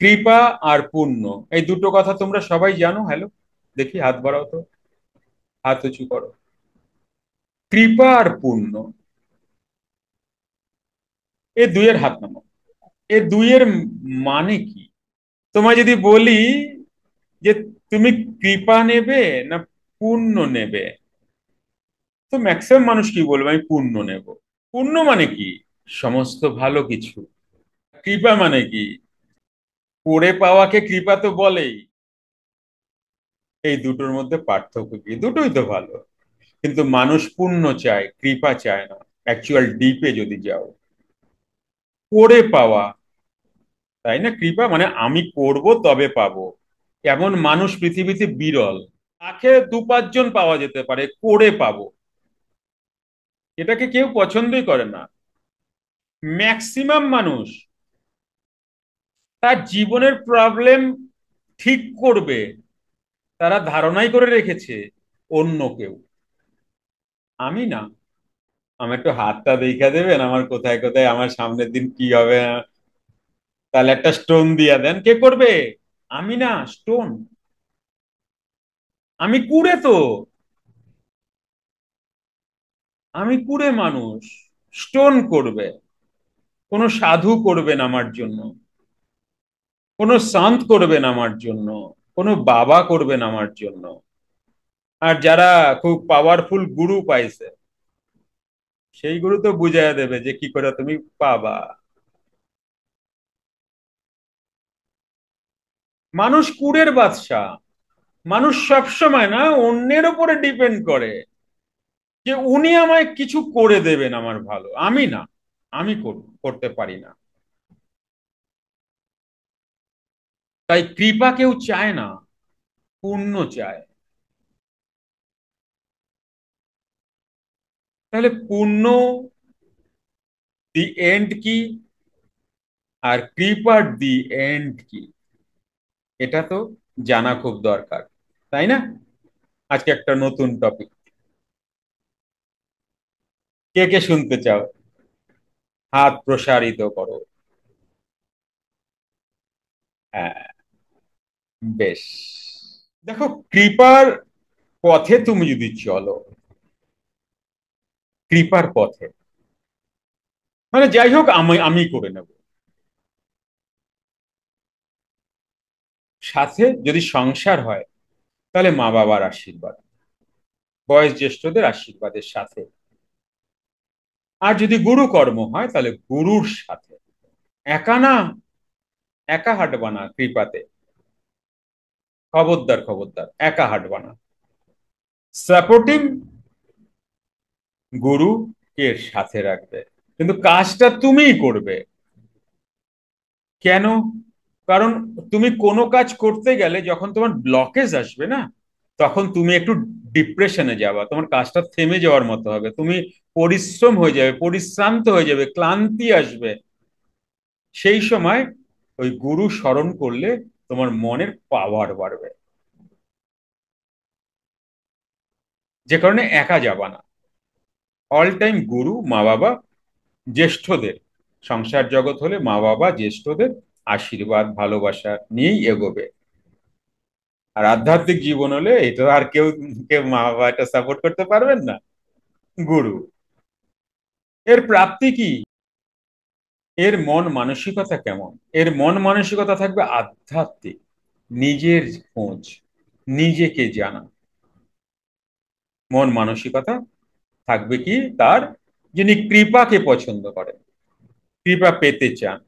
কৃপা আর পুণ্য, এই দুটো কথা তোমরা সবাই জানো? হ্যালো, দেখি হাত বাড়াও তো, হাত উঁচু করো। কৃপা আর পুণ্য, এ দুইয়ের হাত নামাও। এ দুইয়ের মানে কি? তোমায় যদি বলি যে তুমি কৃপা নেবে না পুণ্য নেবে, তো ম্যাক্সিমাম মানুষ কি বলবে? আমি পুণ্য নেব। পুণ্য মানে কি? সমস্ত ভালো কিছু। কৃপা মানে কি? করে পাওয়াকে কৃপা তো বলেই। এই দুটোর মধ্যে পার্থক্য কি? দুটোই তো ভালো, কিন্তু মানুষ পুণ্য চায়, কৃপা চায় না। অ্যাকচুয়াল ডিপে যদি যাও, করে পাওয়া, তাই না? কৃপা মানে আমি করব তবে পাবো, এমন মানুষ পৃথিবীতে বিরল। তাকে দু পাঁচজন পাওয়া যেতে পারে, করে পাবো এটাকে কেউ পছন্দই করে না। ম্যাক্সিমাম মানুষ তার জীবনের প্রবলেম ঠিক করবে, তারা ধারণাই করে রেখেছে অন্য কেউ। আমি না, আমার একটু হাতটা দেখা দেবেন, আমার কোথায় কোথায় আমার সামনের দিন কি হবে, তাহলে একটা স্টোন দিয়া দেন, কে করবে? আমি না, স্টোন। আমি কুড়ে তো, আমি কুড়ে মানুষ। স্টোন করবে, কোনো সাধু করবেন আমার জন্য, কোনো সন্ত করবেন আমার জন্য, কোনো বাবা করবেন আমার জন্য। আর যারা খুব পাওয়ারফুল গুরু পাইছে, সেই গুরু তো বুঝাইয়া দেবে যে কি করে তুমি পাবা। মানুষ কুড়ের বাদশা। মানুষ সবসময় না অন্যের উপরে ডিপেন্ড করে যে উনি আমায় কিছু করে দেবেন আমার ভালো। আমি না, আমি করতে পারি না। তাই কৃপা কেউ চায় না, পুণ্য চায়। তাহলে পুণ্য দি এন্ড কি, আর কৃপার দি এন্ড কি, এটা তো জানা খুব দরকার, তাই না? আজকে একটা নতুন টপিক, কে কে শুনতে চাও? হাত প্রসারিত করো। হ্যাঁ, বেশ। দেখো, কৃপার পথে তুমি যদি চলো, কৃপার পথে মানে যাই হোক আমি আমি করে নেব, সাথে যদি সংসার হয় তাহলে মা বাবার আশীর্বাদ, বয়স জ্যেষ্ঠদের আশীর্বাদের সাথে। আর যদি গুরু কর্ম হয় তাহলে গুরুর সাথে। একা না, একা হাঁটবা না কৃপাতে। খবরদার খবরদার, একা হাঁটবা না। সাপোর্টিং গুরু কে সাথে রাখবে, কিন্তু কাজটা তুমিই করবে। কেন? কারণ তুমি কোনো কাজ করতে গেলে যখন তোমার ব্লকেজ আসবে না, তখন তুমি একটু ডিপ্রেশনে যাবা, তোমার কাজটা থেমে যাওয়ার মতো হবে, তুমি পরিশ্রম হয়ে যাবে, পরিশ্রান্ত হয়ে যাবে, ক্লান্তি আসবে। সেই সময় ওই গুরু স্মরণ করলে তোমার মনের পাওয়ার বাড়বে, যে কারণে একা যাবা না। অল টাইম গুরু, মা বাবা, জ্যেষ্ঠদের, সংসার জগৎ হলে মা বাবা জ্যেষ্ঠদের আশীর্বাদ ভালোবাসা নিয়েই এগোবে। আর আধ্যাত্মিক জীবন হলে এটা আর কেউ, কেউ মা বাবা এটা সাপোর্ট করতে পারবেন না, গুরু। এর প্রাপ্তি কি? এর মন মানসিকতা কেমন? এর মন মানসিকতা থাকবে আধ্যাত্মিক, নিজের খোঁজ, নিজেকে জানা। মন মানসিকতা থাকবে কি তার? যিনি কৃপাকে পছন্দ করেন, কৃপা পেতে চান,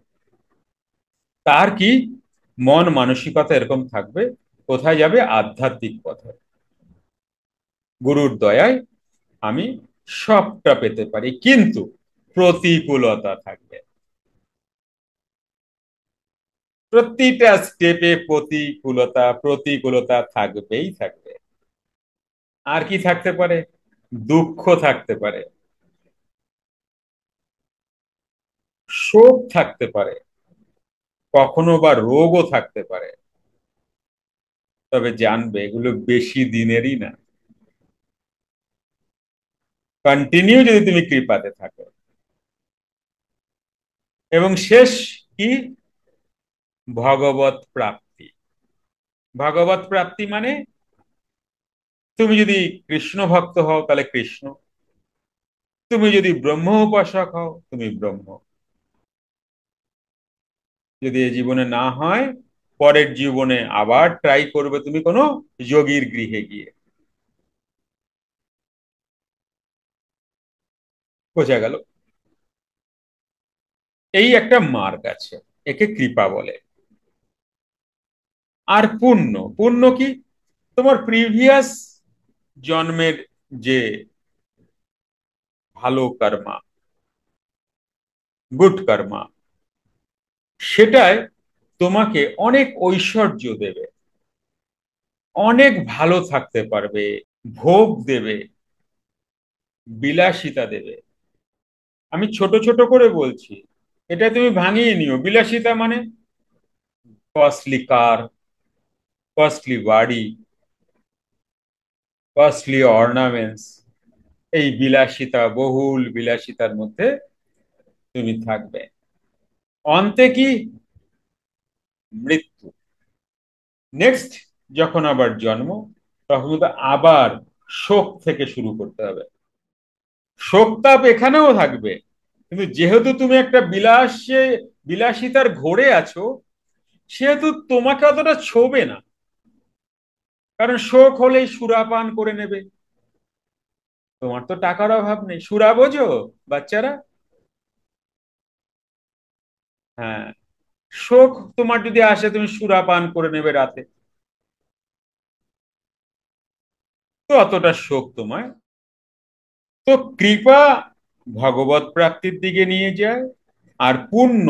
তার কি মন মানসিকতা এরকম থাকবে? কোথায় যাবে? আধ্যাত্মিক পথে। গুরুর দয়ায় আমি সবটা পেতে পারি, কিন্তু প্রতিকূলতা থাকবে। প্রতিটা স্টেপে প্রতিকূলতা, প্রতিকূলতা থাকবেই থাকবে। আর কি থাকতে পারে? দুঃখ থাকতে পারে, শোক থাকতে পারে, কখনো বা রোগও থাকতে পারে। তবে জানবে এগুলো বেশি দিনেরই না, কন্টিনিউ যদি তুমি কৃপাতে থাকো। এবং শেষ কি? ভগবত প্রাপ্তি। ভগবত প্রাপ্তি মানে তুমি যদি কৃষ্ণ ভক্ত হও তাহলে কৃষ্ণ, তুমি যদি ব্রহ্ম উপাসক হও তুমি ব্রহ্ম। যদি এই জীবনে না হয়, পরের জীবনে আবার ট্রাই করবে তুমি কোনো যোগীর গৃহে গিয়ে। বোঝা গেল? এই একটা মার্গ আছে, একে কৃপা বলে। আর পুণ্য, পুণ্য কি? তোমার প্রিভিয়াস জন্মের যে ভালো কর্মা, গুড কর্মা, সেটাই তোমাকে অনেক ঐশ্বর্য দেবে, অনেক ভালো থাকতে পারবে, ভোগ দেবে, বিলাসিতা দেবে। আমি ছোট ছোট করে বলছি, এটা তুমি ভাঙিয়ে নিও। বিলাসিতা মানে কস্টলি কার, কস্টলি বাড়ি, কস্টলি অর্নামেন্টস, এই বিলাসিতা, বহুল বিলাসিতার মধ্যে তুমি থাকবে। অন্তে কি? মৃত্যু। নেক্সট যখন আবার জন্ম, তখন কিন্তু আবার শোক থেকে শুরু করতে হবে। শোক তাপ এখানেও থাকবে, কিন্তু যেহেতু তুমি একটা বিলাসিতার ঘোরে আছো, সেহেতু তোমাকে অতটা ছোবে না। কারণ শোক হলেই সুরাপান করে নেবে। তোমার তো টাকার অভাব নেই, সুরা বোঝো বাচ্চারা? হ্যাঁ, শোক তোমার যদি আসে তুমি সুরাপান করে নেবে রাতে, তো অতটা শোক তোমায়। তো কৃপা ভগবত প্রাপ্তির দিকে নিয়ে যায়, আর পুণ্য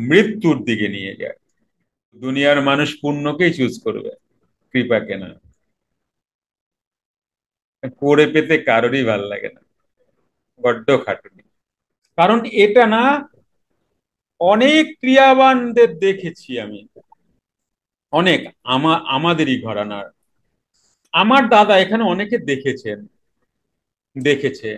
মৃত্যুর দিকে নিয়ে যায়। দুনিয়ার মানুষ পুণ্যকেই চুজ করবে, কৃপাকে না। করে পেতে কারোরই ভাল লাগে না, বড্ড খাটুনি। কারণ এটা না, অনেক ক্রিয়াবানদের দেখেছি আমি, অনেক, আমাদেরই ঘরানার। আমার দাদা এখানে অনেকে দেখেছেন, দেখেছে।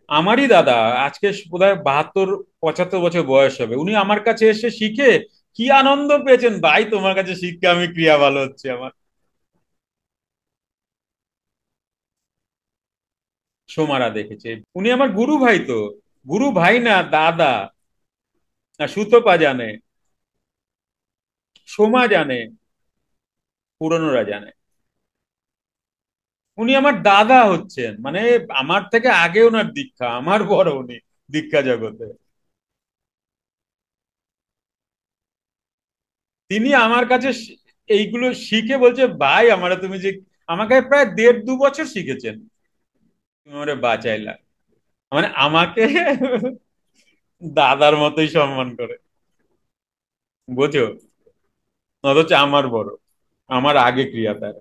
আমারই দাদা, আজকে বোধহয় 72 75 বছর বয়স হবে, উনি আমার কাছে এসে শিখে কি আনন্দ পেয়েছেন, ভাই তোমার কাছে শিখে আমি ক্রিয়া ভালো হচ্ছে আমার। সোমারা দেখেছে, উনি আমার গুরু ভাই তো। গুরু ভাই না, দাদা। না, সুতপা জানে, সোমা জানে, পুরনোরা জানে। উনি আমার দাদা হচ্ছেন, মানে আমার থেকে আগে ওনার দীক্ষা, আমার বড় উনি দীক্ষা জগতে। তিনি আমার কাছে এইগুলো শিখে বলছে, ভাই আমার তুমি যে আমাকে প্রায় 1.5 2 বছর শিখেছেন, তুমি আমারে বাঁচাইলা। মানে আমাকে দাদার মতোই সম্মান করে, বোঝো? অথচ আমার বড়, আমার আগে ক্রিয়া তার।